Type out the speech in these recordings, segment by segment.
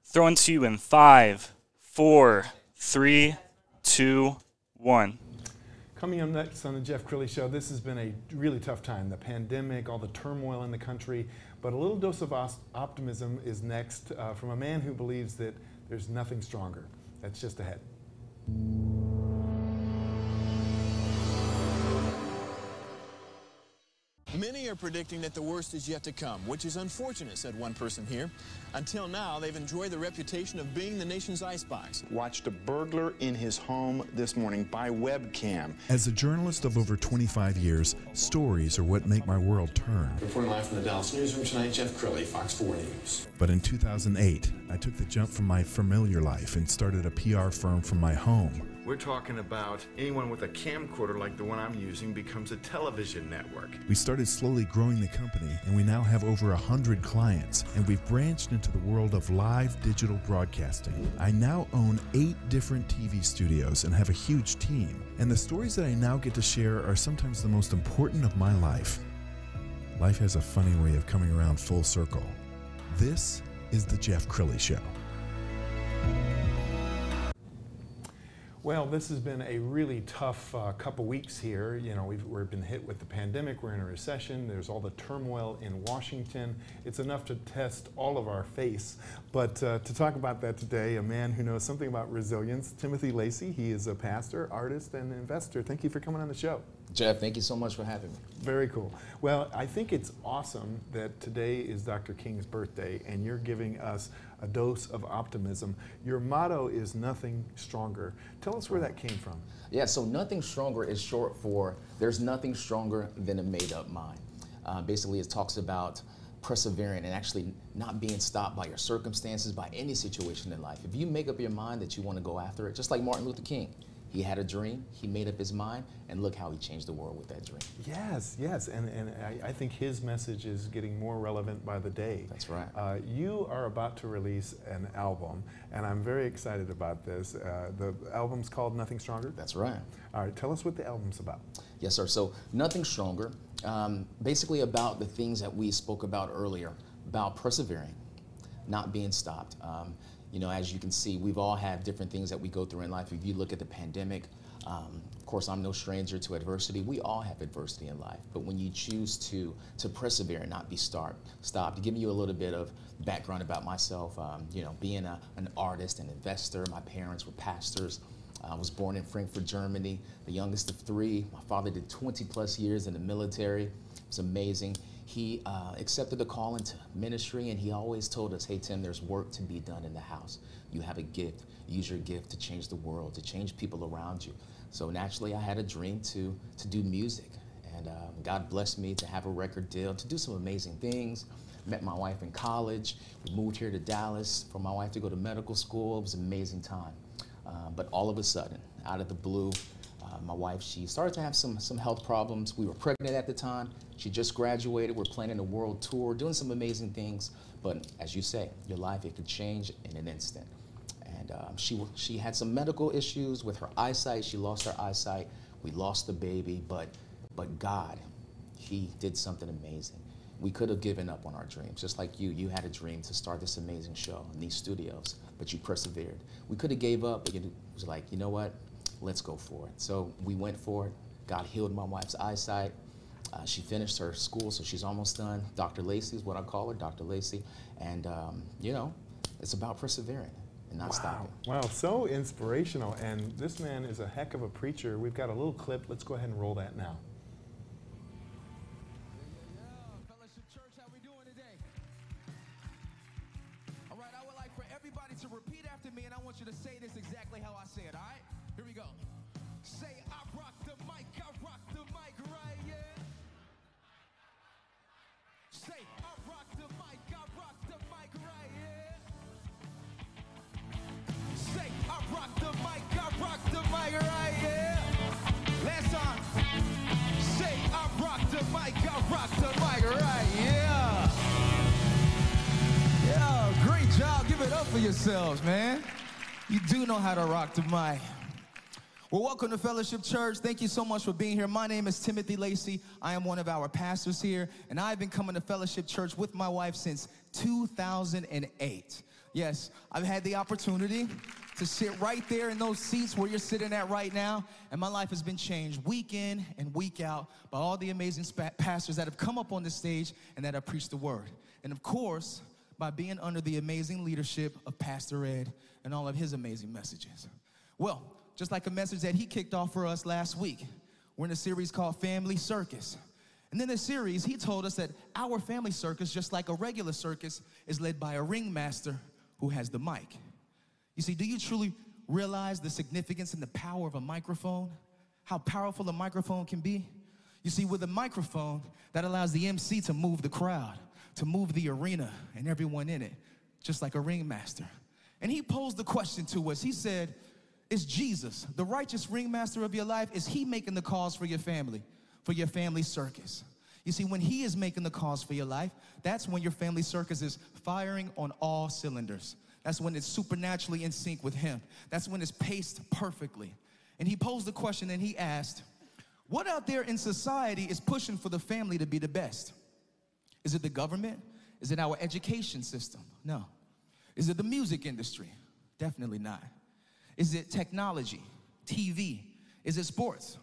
Throwing to you in 5, 4, 3, 2, 1. Coming up next on the Jeff Crilley Show, this has been a really tough time. The pandemic, all the turmoil in the country, but a little dose of optimism is next from a man who believes that there's nothing stronger. That's just ahead. Many are predicting that the worst is yet to come, which is unfortunate, said one person here. Until now, they've enjoyed the reputation of being the nation's icebox. Watched a burglar in his home this morning by webcam. As a journalist of over 25 years, stories are what make my world turn. Reporting live from the Dallas newsroom tonight, Jeff Crilley, Fox 4 News. But in 2008, I took the jump from my familiar life and started a PR firm from my home. We're talking about anyone with a camcorder like the one I'm using becomes a television network. We started slowly growing the company, and we now have over 100 clients, and we've branched into the world of live digital broadcasting. I now own 8 different TV studios and have a huge team, and the stories that I now get to share are sometimes the most important of my life. Life has a funny way of coming around full circle. This is the Jeff Crilley Show. Well, this has been a really tough couple weeks here. You know, we've been hit with the pandemic, we're in a recession, there's all the turmoil in Washington. It's enough to test all of our faith. But to talk about that today, a man who knows something about resilience, Timothy Lacy. He is a pastor, artist, and investor. Thank you for coming on the show. Jeff, thank you so much for having me. Very cool. Well, I think it's awesome that today is Dr. King's birthday and you're giving us a dose of optimism. Your motto is nothing stronger. Tell us where that came from. Yeah, so nothing stronger is short for there's nothing stronger than a made-up mind. Basically, it talks about persevering and actually not being stopped by your circumstances, by any situation in life. If you make up your mind that you want to go after it, just like Martin Luther King. He had a dream, he made up his mind, and look how he changed the world with that dream. Yes, yes, and I think his message is getting more relevant by the day. That's right. You are about to release an album, and I'm very excited about this. The album's called Nothing Stronger? That's right. All right, tell us what the album's about. Yes, sir. So Nothing Stronger, basically about the things that we spoke about earlier, about persevering, not being stopped. You know, as you can see, we've all had different things that we go through in life. If you look at the pandemic, of course, I'm no stranger to adversity. We all have adversity in life. But when you choose to persevere and not be stopped, to give you a little bit of background about myself, you know, being an artist, an investor, my parents were pastors. I was born in Frankfurt, Germany, the youngest of 3. My father did 20 plus years in the military. It was amazing. He accepted the call into ministry, and he always told us, hey, Tim, there's work to be done in the house. You have a gift. Use your gift to change the world, to change people around you. So naturally, I had a dream to do music, and God blessed me to have a record deal, to do some amazing things. Met my wife in college. We moved here to Dallas for my wife to go to medical school. It was an amazing time. But all of a sudden, out of the blue, my wife, she started to have some health problems. We were pregnant at the time. She just graduated. We're planning a world tour, doing some amazing things. But as you say, your life, it could change in an instant. And she had some medical issues with her eyesight. She lost her eyesight. We lost the baby. But God, He did something amazing. We could have given up on our dreams, just like you. You had a dream to start this amazing show in these studios, but you persevered. We could have gave up, but it was like, you know what? Let's go for it. So we went for it. God healed my wife's eyesight. She finished her school, so she's almost done. Dr. Lacy is what I call her, Dr. Lacy. And, you know, it's about persevering and not stopping. Wow, so inspirational. And this man is a heck of a preacher. We've got a little clip. Let's go ahead and roll that now. Fellowship Church, how we doing today? All right, I would like for everybody to repeat after me, and I want you to say this exactly how I say it, all right? Here we go. Say, I rock the mic right, yeah. Say, I rock the mic right, yeah. Say, I rock the mic right, yeah. Last time. Say, I rock the mic right, yeah. Yeah, great job. Give it up for yourselves, man. You do know how to rock the mic. Well, welcome to Fellowship Church. Thank you so much for being here. My name is Timothy Lacy. I am one of our pastors here, and I've been coming to Fellowship Church with my wife since 2008. Yes, I've had the opportunity to sit right there in those seats where you're sitting at right now, and my life has been changed week in and week out by all the amazing pastors that have come up on the stage and that have preached the word. And of course, by being under the amazing leadership of Pastor Ed and all of his amazing messages. Well, just like a message that he kicked off for us last week, we're in a series called Family Circus. And in this series, he told us that our family circus, just like a regular circus, is led by a ringmaster who has the mic. You see, do you truly realize the significance and the power of a microphone? How powerful a microphone can be? You see, with a microphone, that allows the MC to move the crowd, to move the arena and everyone in it, just like a ringmaster. And he posed the question to us. He said, is Jesus, the righteous ringmaster of your life, is he making the calls for your family circus? You see, when he is making the calls for your life, that's when your family circus is firing on all cylinders. That's when it's supernaturally in sync with him. That's when it's paced perfectly. And he posed the question and he asked, what out there in society is pushing for the family to be the best? Is it the government? Is it our education system? No. Is it the music industry? Definitely not. Is it technology, TV? Is it sports?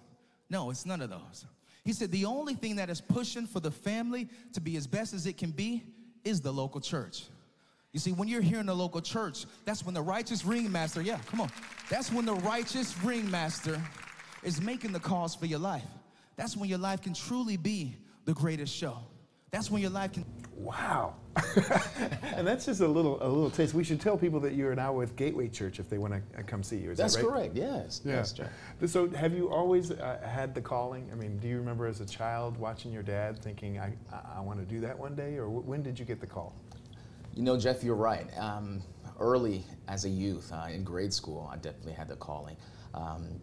No, it's none of those. He said the only thing that is pushing for the family to be as best as it can be is the local church. You see, when you're here in the local church, that's when the righteous ringmaster, that's when the righteous ringmaster is making the calls for your life. That's when your life can truly be the greatest show. That's when your life can... Wow. And that's just a little taste. We should tell people that you're now with Gateway Church if they want to come see you. Is That's that right? correct, yes. Yeah. Yes, Jeff. So have you always had the calling? I mean, do you remember as a child watching your dad thinking, I want to do that one day? Or when did you get the call? You know, Jeff, you're right. Early as a youth, in grade school, I definitely had the calling.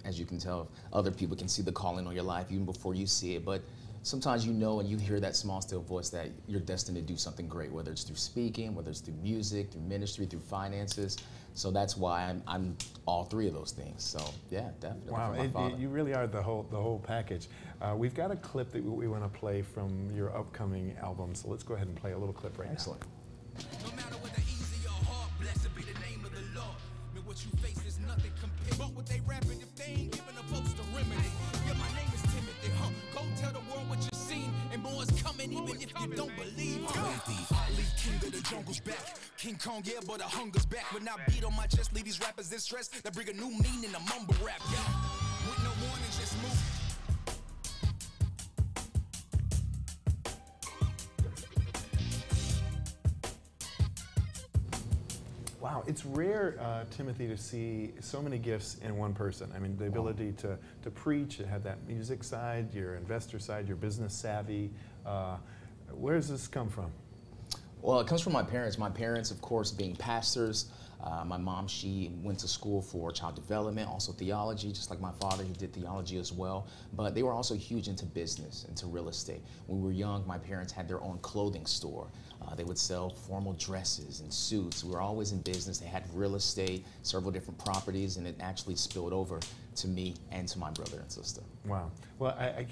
As you can tell, other people can see the calling on your life even before you see it. But sometimes you know and you hear that small, still voice that you're destined to do something great, whether it's through speaking, whether it's through music, through ministry, through finances. So that's why I'm all three of those things. So yeah, definitely. Wow, you really are the whole package. We've got a clip that we want to play from your upcoming album. So let's go ahead and play a little clip right Excellent. now. No matter whether easy or hard, blessed be the name of the Lord. Man, what you face is nothing compared. But what they rapping if they ain't giving a folks the remedy? Yeah, my name is Timothy, Go tell the world what you seen, and more is coming even if you don't believe. Timothy, Ali, king of the jungle's back. King Kong, yeah, but the hunger's back. When I beat on my chest, leave these rappers in stress. That bring a new meaning to mumble rap, yeah. With no warning, just move. Wow, it's rare, Timothy, to see so many gifts in one person. I mean, the ability to preach, to have that music side, your investor side, your business savvy. Where does this come from? Well, it comes from my parents. My parents, of course, being pastors. My mom, she went to school for child development, also theology, just like my father, he did theology as well. But they were also huge into business, into real estate. When we were young, my parents had their own clothing store. They would sell formal dresses and suits. We were always in business. They had real estate, several different properties, and it actually spilled over to me and to my brother and sister. Wow. Well, I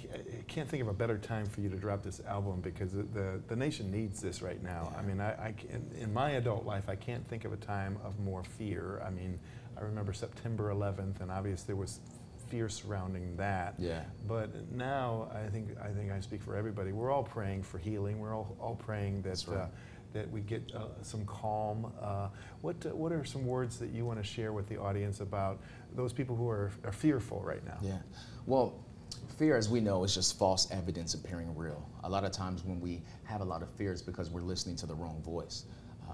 can't think of a better time for you to drop this album because the nation needs this right now. Yeah. I mean, in my adult life, I can't think of a time of more fear. I mean, I remember September 11th, and obviously there was fear surrounding that. Yeah. But now, I think I speak for everybody. We're all praying for healing. We're all praying that that we get some calm. What are some words that you want to share with the audience about those people who are fearful right now? Yeah. Well, fear, as we know, is just false evidence appearing real. A lot of times when we have a lot of fear, it's because we're listening to the wrong voice.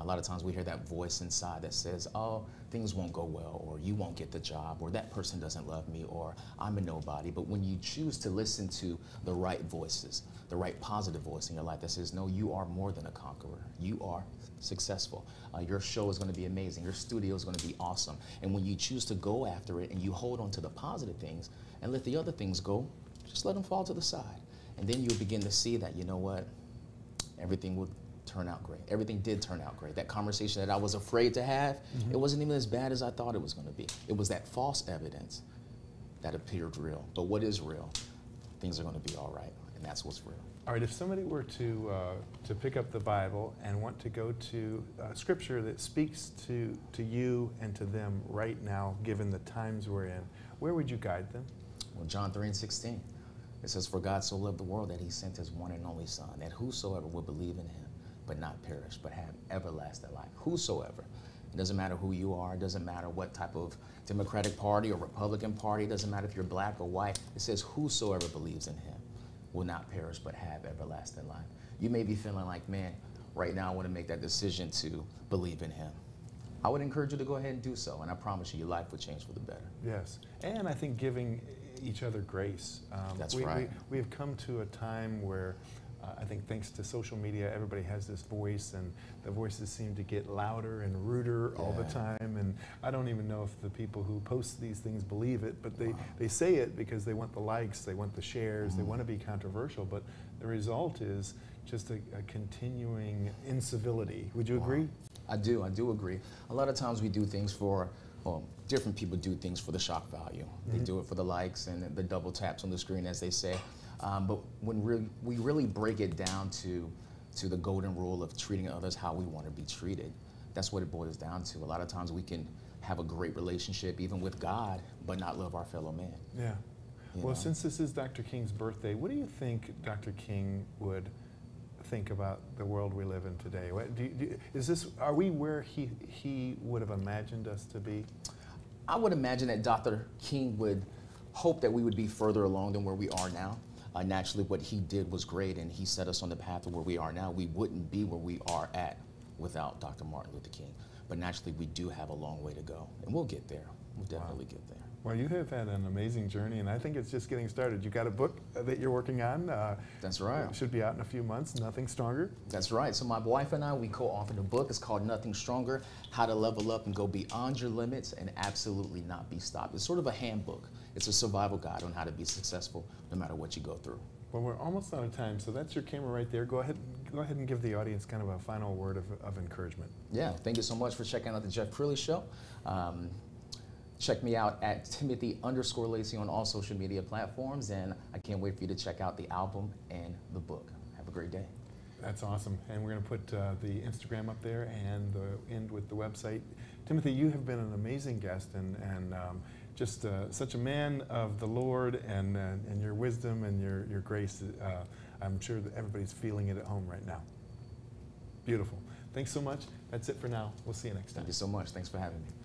A lot of times we hear that voice inside that says, oh, things won't go well, or you won't get the job, or that person doesn't love me, or I'm a nobody. But when you choose to listen to the right voices, the right positive voice in your life that says, no, you are more than a conqueror. You are successful. Your show is going to be amazing. Your studio is going to be awesome. And when you choose to go after it and you hold on to the positive things and let the other things go, just let them fall to the side. And then you'll begin to see that, you know what, everything will turn out great. Everything did turn out great. That conversation that I was afraid to have, it wasn't even as bad as I thought it was going to be. It was that false evidence that appeared real. But what is real? Things are going to be all right, and that's what's real. All right, if somebody were to pick up the Bible and want to go to scripture that speaks to you and to them right now, given the times we're in, where would you guide them? Well, John 3:16, it says, "For God so loved the world that he sent his one and only Son, that whosoever will believe in him, but not perish, but have everlasting life." Whosoever. It doesn't matter who you are. It doesn't matter what type of Democratic Party or Republican Party. It doesn't matter if you're black or white. It says whosoever believes in him will not perish, but have everlasting life. You may be feeling like, man, right now I want to make that decision to believe in him. I would encourage you to go ahead and do so, and I promise you your life will change for the better. Yes, and I think giving each other grace. That's right. We have come to a time where I think thanks to social media, everybody has this voice, and the voices seem to get louder and ruder all the time. And I don't even know if the people who post these things believe it, but they say it because they want the likes, they want the shares, they want to be controversial. But the result is just a continuing incivility. Would you agree? I do agree. A lot of times we do things for, well, different people do things for the shock value. They do it for the likes and the double taps on the screen, as they say. But when we really break it down to the golden rule of treating others how we want to be treated, that's what it boils down to. A lot of times we can have a great relationship even with God, but not love our fellow man. Yeah. You Well, know? since this is Dr. King's birthday, what do you think Dr. King would think about the world we live in today? Are we where he would have imagined us to be? I would imagine that Dr. King would hope that we would be further along than where we are now. Naturally, what he did was great, and he set us on the path of where we are now. We wouldn't be where we are at without Dr. Martin Luther King. But naturally, we do have a long way to go, and we'll get there. We'll definitely get there. Well, you have had an amazing journey, and I think it's just getting started. You got a book that you're working on. That's right. It should be out in a few months, Nothing Stronger. That's right. So my wife and I, we co-authored a book. It's called Nothing Stronger, How to Level Up and Go Beyond Your Limits and Absolutely Not Be Stopped. It's sort of a handbook. It's a survival guide on how to be successful no matter what you go through. Well, we're almost out of time, so that's your camera right there. Go ahead and give the audience kind of a final word of encouragement. Yeah, thank you so much for checking out the Jeff Crilley Show. Check me out at Timothy_Lacy on all social media platforms, and I can't wait for you to check out the album and the book. Have a great day. That's awesome, and we're going to put the Instagram up there and end with the website. Timothy, you have been an amazing guest, and just such a man of the Lord, and your wisdom and your grace. I'm sure that everybody's feeling it at home right now. Beautiful. Thanks so much. That's it for now. We'll see you next time. Thank you so much. Thanks for having me.